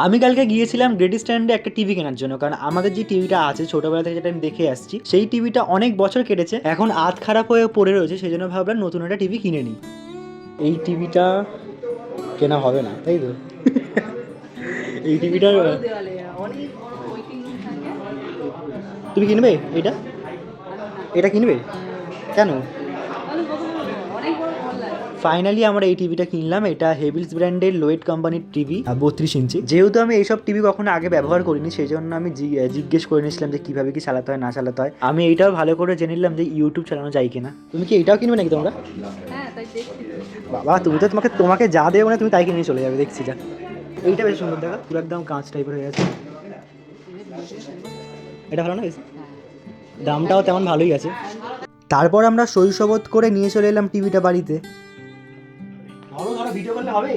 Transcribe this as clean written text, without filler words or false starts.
আমি কালকে গিয়েছিলাম গ্রেট স্ট্যান্ডে একটা টিভি কেনার জন্য, কারণ আমাদের যে টিভিটা আছে ছোটবেলা থেকে যেটা আমি দেখে আসছি সেই টিভিটা অনেক বছর কেটেছে, এখন আধ খারাপ হয়ে পড়ে রয়েছে, সেই জন্য ভাবলাম নতুন একটা টিভি কিনে নিই। এই টিভিটা কেনা হবে না, তাই তো? এই টিভিটার তুমি কিনবে এটা? এটা কিনবে কেন? ফাইনালি আমরা এই টিভিটা কিনলাম। এটা হেভিলস ব্র্যান্ডের লোয়েড কোম্পানির টিভি, 32 ইঞ্চি। যেহেতু আমি এইসব টিভি কখনো আগে ব্যবহার করিনি, সেই জন্য আমি জিজ্ঞেস করে নিয়েছিলাম যে কিভাবে কি চালাতে হয় না চালাতে হয়। আমি এইটাও ভালো করে জেনে নিলাম যে ইউটিউব চালানো যায় কিনা। তুমি কি এটাও কিনবে নাকি তোমরা? বাবা তুমি তো তোমাকে যা দেবে মানে তুমি তাই কিনে নিয়ে চলে যাবে, দেখছি যা। এইটা বেশ সুন্দর, দেখা পুরো একদম কাঁচ টাইপের হয়ে গেছে। এটা ভালো না বেশ, দামটাও তেমন ভালোই আছে। তারপর আমরা শৈশবোধ করে নিয়ে চলে এলাম টিভিটা বাড়িতে। ধরো ধরো, ভিডিও করলে হবে।